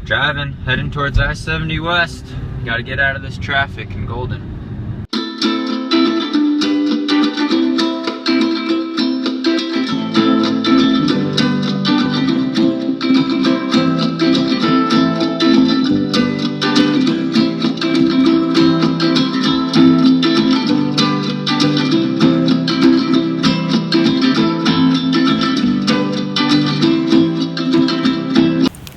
Driving, heading towards I-70 West. Gotta get out of this traffic in Golden.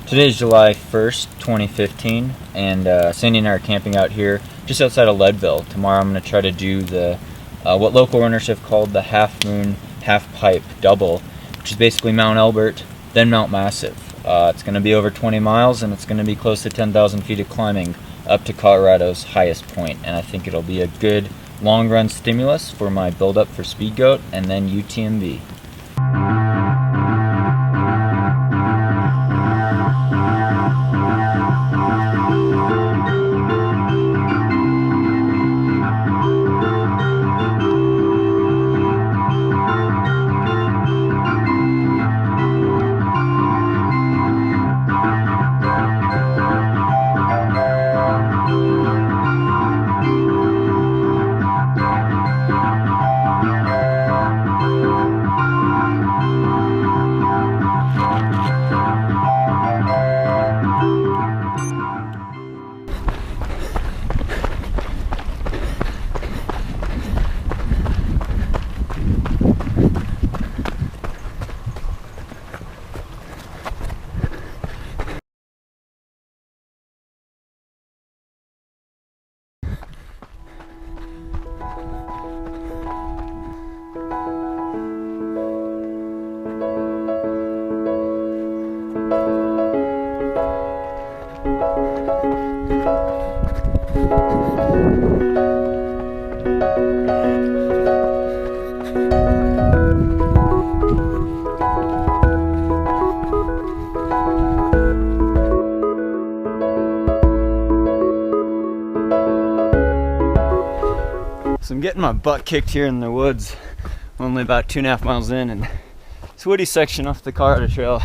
Today's July 1st, 2015, and Sandy and I are camping out here just outside of Leadville. Tomorrow I'm going to try to do the what local runners have called the Half Moon, Half Pipe Double, which is basically Mount Elbert, then Mount Massive. It's going to be over 20 miles, and it's going to be close to 10,000 feet of climbing up to Colorado's highest point, and I think it'll be a good long-run stimulus for my build-up for Speed Goat and then UTMB. So I'm getting my butt kicked here in the woods, only about 2.5 miles in, and this woody section off the Colorado Trail,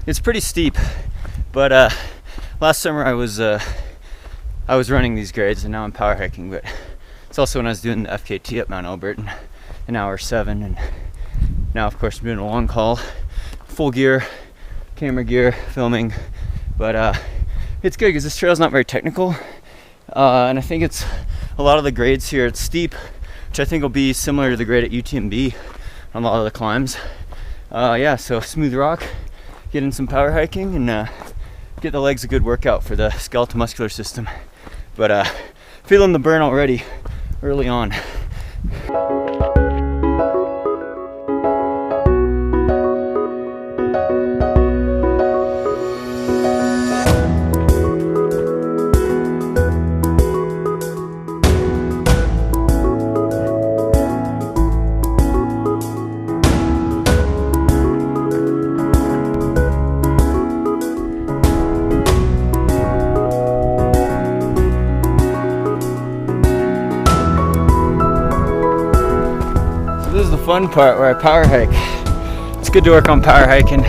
it's pretty steep, but last summer I was running these grades, and now I'm power hiking. But it's also when I was doing the FKT at Mount Elbert in hour 7, and now of course I'm doing a long haul, full gear, camera gear, filming. But it's good because this trail's not very technical, and I think it's a lot of the grades here, it's steep, which I think will be similar to the grade at UTMB on a lot of the climbs. Yeah, so smooth rock, get in some power hiking, and get the legs a good workout for the skeletal muscular system. But feeling the burn already early on. This is the fun part where I power hike. It's good to work on power hiking.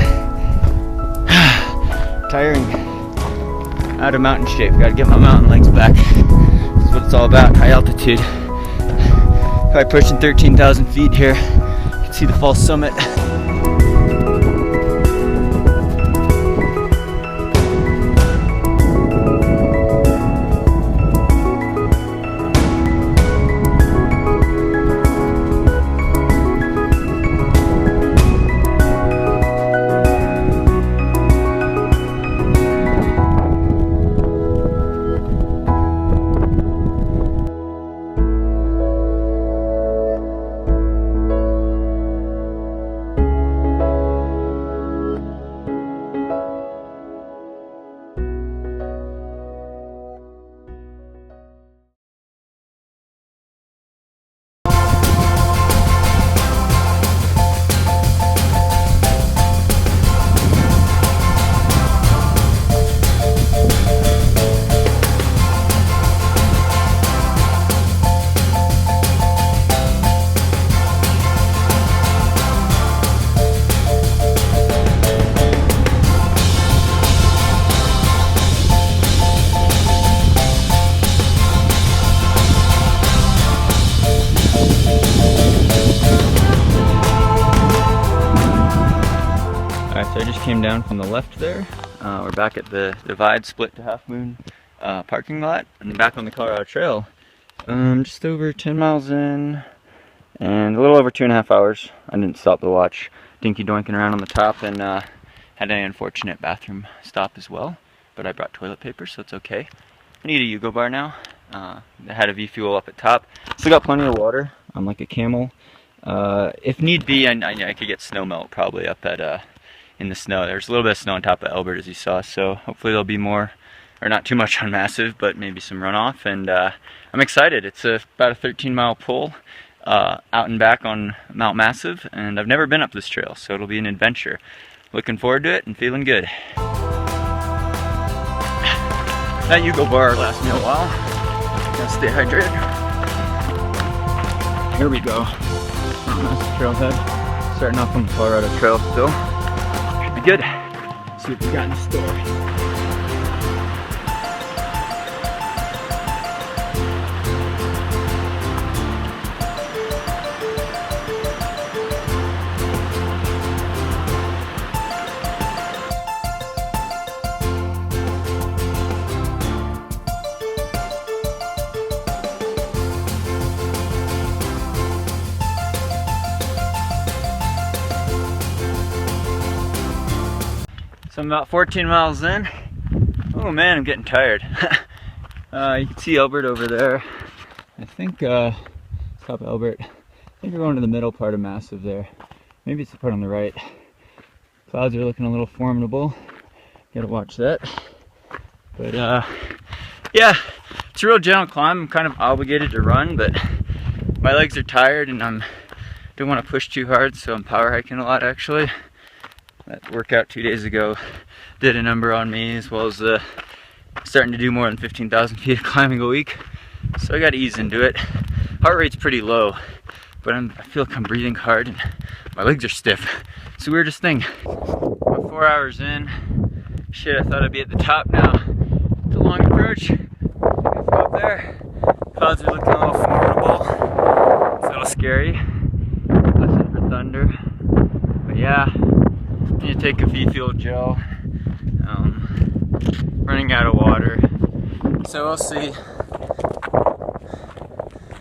Tiring. Out of mountain shape. Gotta get my mountain legs back. This is what it's all about. High altitude. Probably pushing 13,000 feet here. You can see the false summit. came down from the left there. We're back at the Divide Split to Half Moon parking lot, and back on the Colorado Trail. Just over 10 miles in, and a little over 2.5 hours. I didn't stop the watch. Dinky doinking around on the top, and had an unfortunate bathroom stop as well. But I brought toilet paper, so it's okay. I need a Yugo bar now. I had a V-Fuel up at top. Still got plenty of water. I'm like a camel. If need be, I could get snow melt probably up at in the snow. There's a little bit of snow on top of Elbert, as you saw, so hopefully there'll be more, or not too much on Massive, but maybe some runoff. And I'm excited. It's about a 13-mile pull out and back on Mount Massive, and I've never been up this trail, so it'll be an adventure. Looking forward to it and feeling good. That Yugo bar lasts me a while. Gotta stay hydrated. Here we go. Trailhead. Starting off on the Colorado Trail still. Should be good. Let's see what we got in the store. So I'm about 14 miles in. Oh man, I'm getting tired. You can see Elbert over there. I think, top of Elbert. I think we're going to the middle part of Massive there. Maybe it's the part on the right. Clouds are looking a little formidable. Gotta watch that. But yeah, it's a real gentle climb. I'm kind of obligated to run, but my legs are tired and don't want to push too hard, so I'm power hiking a lot actually. That workout 2 days ago did a number on me, as well as starting to do more than 15,000 feet of climbing a week. So I got to ease into it. Heart rate's pretty low, but I feel like I'm breathing hard and my legs are stiff. It's the weirdest thing. About 4 hours in. Shit, I thought I'd be at the top now. It's a long approach. Let's go up there. Clouds are looking a little formidable. It's a little scary. Listen for thunder. But yeah. Need to take a V-Fuel gel. Running out of water, so we'll see.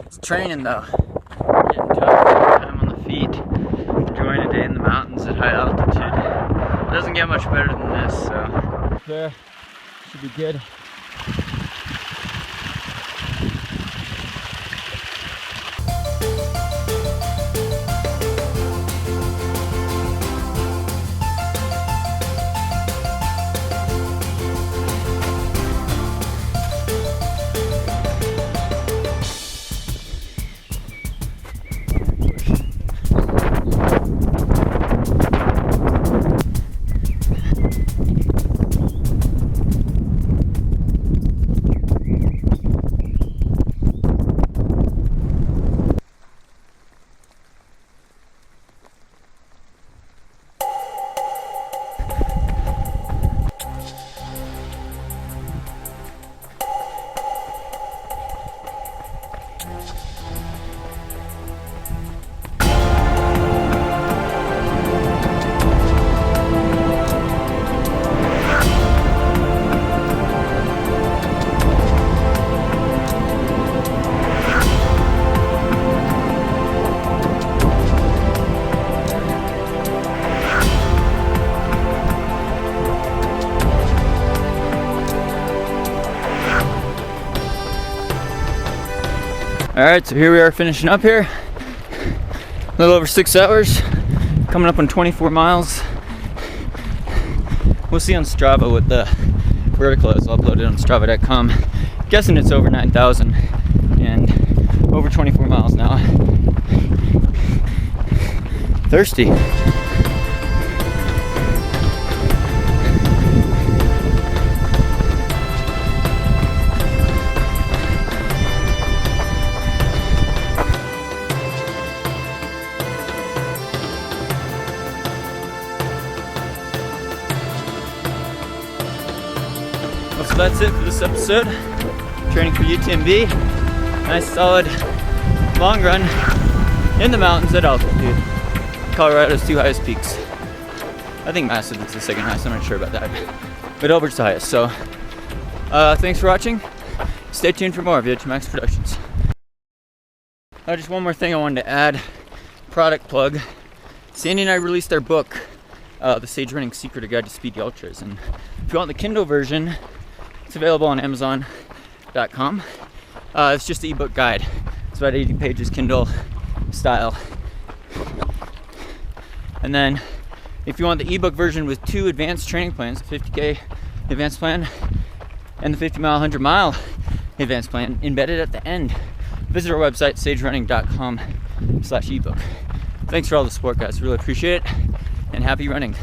It's training though. Getting tough. Time on the feet. Enjoying a day in the mountains at high altitude. It doesn't get much better than this, so there should be good. Alright, so here we are finishing up here. A little over 6 hours. Coming up on 24 miles. We'll see on Strava what the vertical is. I'll upload it on Strava.com. Guessing it's over 9,000 and over 24 miles now. Thirsty. So that's it for this episode. Training for UTMB. Nice solid long run in the mountains at altitude. Colorado's two highest peaks. I think Massive is the second highest. I'm not sure about that, but Elbert's the highest. So thanks for watching. Stay tuned for more of VH Max Productions. Just one more thing I wanted to add. Product plug. Sandy and I released our book, The Sage Running Secret: A Guide to Speedy Ultras. And if you want the Kindle version, it's available on Amazon.com. It's just the ebook guide. It's about 80 pages, Kindle style. And then if you want the ebook version with 2 advanced training plans, the 50K advanced plan and the 50 mile, 100 mile advanced plan embedded at the end, visit our website, sagerunning.com/ebook. Thanks for all the support, guys. Really appreciate it, and happy running.